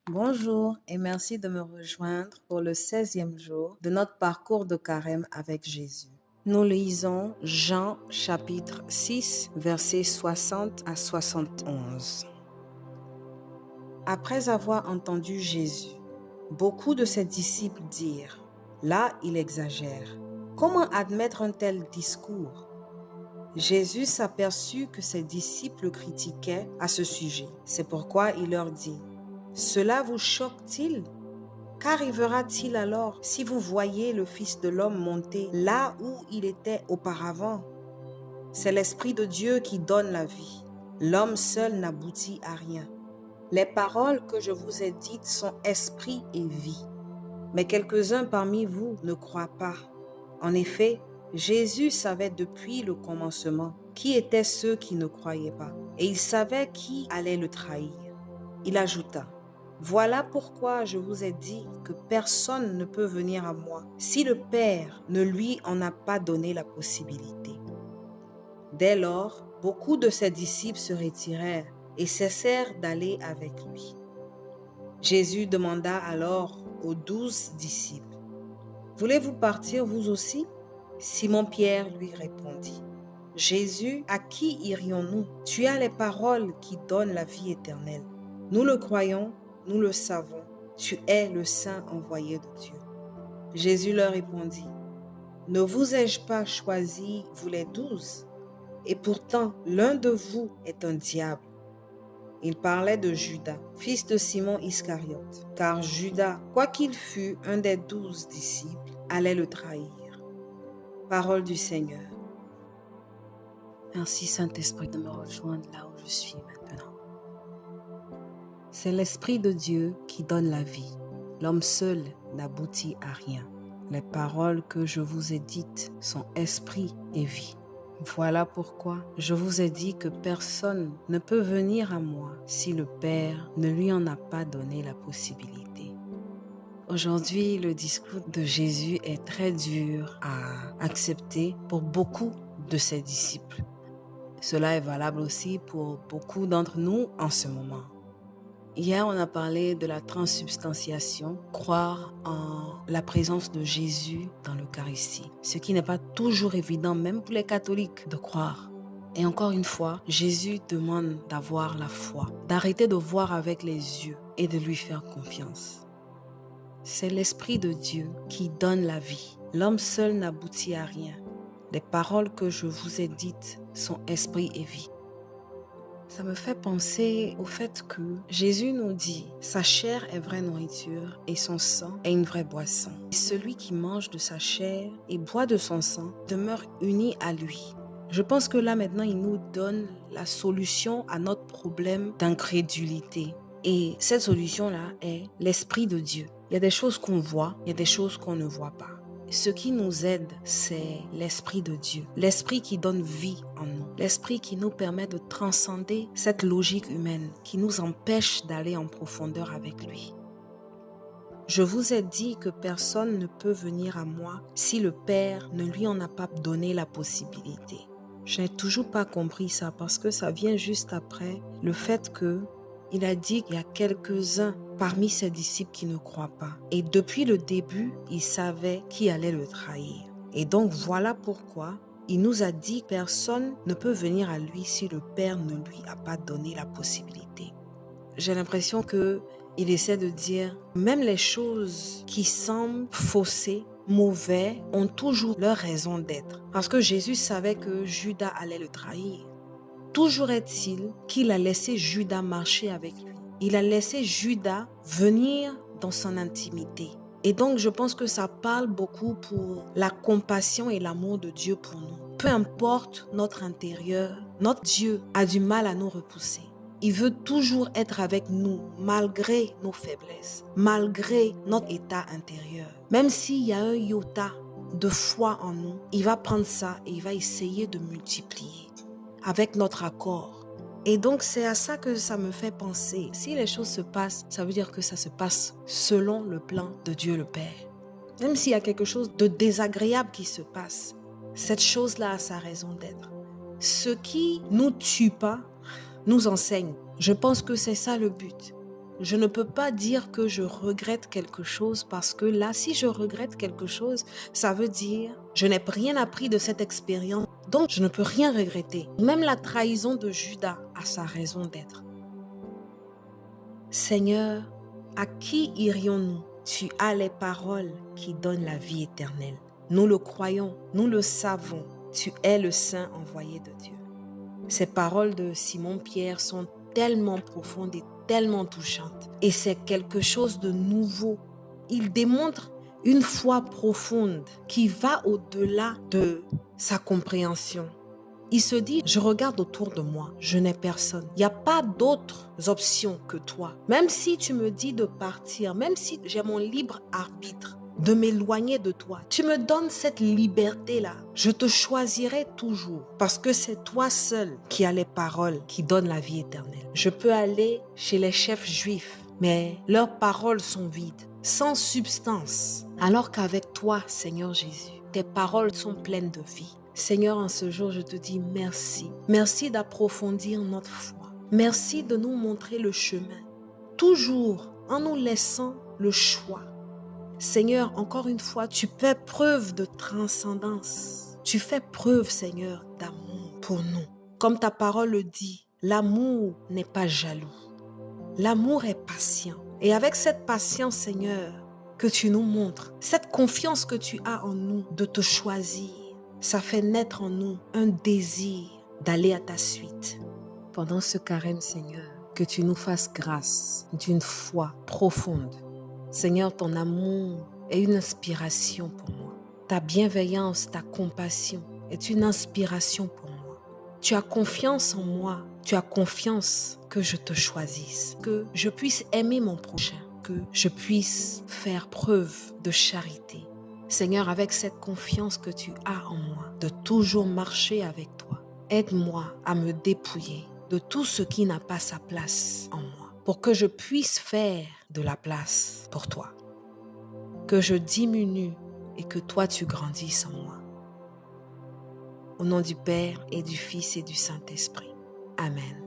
Bonjour et merci de me rejoindre pour le 16e jour de notre parcours de carême avec Jésus. Nous lisons Jean chapitre 6, versets 60 à 71. Après avoir entendu Jésus, beaucoup de ses disciples dirent: Là, il exagère. Comment admettre un tel discours? Jésus s'aperçut que ses disciples le critiquaient à ce sujet. C'est pourquoi il leur dit: Cela vous choque-t-il? Qu'arrivera-t-il alors si vous voyez le Fils de l'homme monter là où il était auparavant? C'est l'Esprit de Dieu qui donne la vie. L'homme seul n'aboutit à rien. Les paroles que je vous ai dites sont esprit et vie. Mais quelques-uns parmi vous ne croient pas. En effet, Jésus savait depuis le commencement qui étaient ceux qui ne croyaient pas, et il savait qui allait le trahir. Il ajouta: Voilà pourquoi je vous ai dit que personne ne peut venir à moi si le Père ne lui en a pas donné la possibilité. Dès lors, beaucoup de ses disciples se retirèrent et cessèrent d'aller avec lui. Jésus demanda alors aux 12 disciples: Voulez-vous partir vous aussi? Simon-Pierre lui répondit: Jésus, à qui irions-nous? Tu as les paroles qui donnent la vie éternelle. Nous le croyons, nous le savons. Tu es le Saint envoyé de Dieu. Jésus leur répondit: Ne vous ai-je pas choisi, vous les 12? Et pourtant, l'un de vous est un diable. Il parlait de Judas, fils de Simon Iscariote, car Judas, quoiqu'il fût un des 12 disciples, allait le trahir. Parole du Seigneur. Merci Saint-Esprit de me rejoindre là où je suis maintenant. C'est l'Esprit de Dieu qui donne la vie. L'homme seul n'aboutit à rien. Les paroles que je vous ai dites sont esprit et vie. Voilà pourquoi je vous ai dit que personne ne peut venir à moi si le Père ne lui en a pas donné la possibilité. Aujourd'hui, le discours de Jésus est très dur à accepter pour beaucoup de ses disciples. Cela est valable aussi pour beaucoup d'entre nous en ce moment. Hier, on a parlé de la transsubstantiation, croire en la présence de Jésus dans l'Eucharistie, ce qui n'est pas toujours évident, même pour les catholiques, de croire. Et encore une fois, Jésus demande d'avoir la foi, d'arrêter de voir avec les yeux et de lui faire confiance. C'est l'Esprit de Dieu qui donne la vie. L'homme seul n'aboutit à rien. Les paroles que je vous ai dites sont esprit et vie. Ça me fait penser au fait que Jésus nous dit: sa chair est vraie nourriture et son sang est une vraie boisson. Celui qui mange de sa chair et boit de son sang demeure uni à lui. Je pense que là maintenant, il nous donne la solution à notre problème d'incrédulité. Et cette solution-là est l'Esprit de Dieu. Il y a des choses qu'on voit, il y a des choses qu'on ne voit pas. Ce qui nous aide, c'est l'Esprit de Dieu, l'Esprit qui donne vie en nous, l'Esprit qui nous permet de transcender cette logique humaine, qui nous empêche d'aller en profondeur avec lui. Je vous ai dit que personne ne peut venir à moi si le Père ne lui en a pas donné la possibilité. Je n'ai toujours pas compris ça parce que ça vient juste après le fait que il a dit qu'il y a quelques-uns parmi ses disciples qui ne croient pas. Et depuis le début, il savait qui allait le trahir. Et donc voilà pourquoi il nous a dit que personne ne peut venir à lui si le Père ne lui a pas donné la possibilité. J'ai l'impression qu'il essaie de dire, même les choses qui semblent faussées, mauvais, ont toujours leur raison d'être. Parce que Jésus savait que Judas allait le trahir. Toujours est-il qu'il a laissé Judas marcher avec lui. Il a laissé Judas venir dans son intimité. Et donc, je pense que ça parle beaucoup pour la compassion et l'amour de Dieu pour nous. Peu importe notre intérieur, notre Dieu a du mal à nous repousser. Il veut toujours être avec nous malgré nos faiblesses, malgré notre état intérieur. Même s'il y a un iota de foi en nous, il va prendre ça et il va essayer de multiplier avec notre accord. Et donc, c'est à ça que ça me fait penser. Si les choses se passent, ça veut dire que ça se passe selon le plan de Dieu le Père. Même s'il y a quelque chose de désagréable qui se passe, cette chose-là a sa raison d'être. Ce qui nous tue pas, nous enseigne. Je pense que c'est ça le but. je ne peux pas dire que je regrette quelque chose parce que là, si je regrette quelque chose, ça veut dire je n'ai rien appris de cette expérience, donc je ne peux rien regretter. Même la trahison de Judas a sa raison d'être. Seigneur, à qui irions-nous? Tu as les paroles qui donnent la vie éternelle. Nous le croyons, nous le savons. Tu es le Saint envoyé de Dieu. Ces paroles de Simon-Pierre sont tellement profondes et tellement touchantes. Et c'est quelque chose de nouveau. Il démontre une foi profonde qui va au-delà de sa compréhension. Il se dit, je regarde autour de moi, je n'ai personne. Il n'y a pas d'autres options que toi. Même si tu me dis de partir, même si j'ai mon libre arbitre de m'éloigner de toi, tu me donnes cette liberté-là. Je te choisirai toujours parce que c'est toi seul qui as les paroles qui donnent la vie éternelle. Je peux aller chez les chefs juifs, mais leurs paroles sont vides, sans substance. Alors qu'avec toi, Seigneur Jésus, tes paroles sont pleines de vie. Seigneur, en ce jour, je te dis merci. Merci d'approfondir notre foi. Merci de nous montrer le chemin, toujours en nous laissant le choix. Seigneur, encore une fois, tu fais preuve de transcendance. Tu fais preuve, Seigneur, d'amour pour nous. Comme ta parole le dit, l'amour n'est pas jaloux. L'amour est patient. Et avec cette patience, Seigneur, que tu nous montres, cette confiance que tu as en nous de te choisir, ça fait naître en nous un désir d'aller à ta suite. Pendant ce carême, Seigneur, que tu nous fasses grâce d'une foi profonde. Seigneur, ton amour est une inspiration pour moi. Ta bienveillance, ta compassion est une inspiration pour moi. Tu as confiance en moi. Tu as confiance que je te choisisse, que je puisse aimer mon prochain, que je puisse faire preuve de charité. Seigneur, avec cette confiance que tu as en moi, de toujours marcher avec toi, aide-moi à me dépouiller de tout ce qui n'a pas sa place en moi, pour que je puisse faire de la place pour toi, que je diminue et que toi tu grandisses en moi. Au nom du Père et du Fils et du Saint-Esprit. Amen.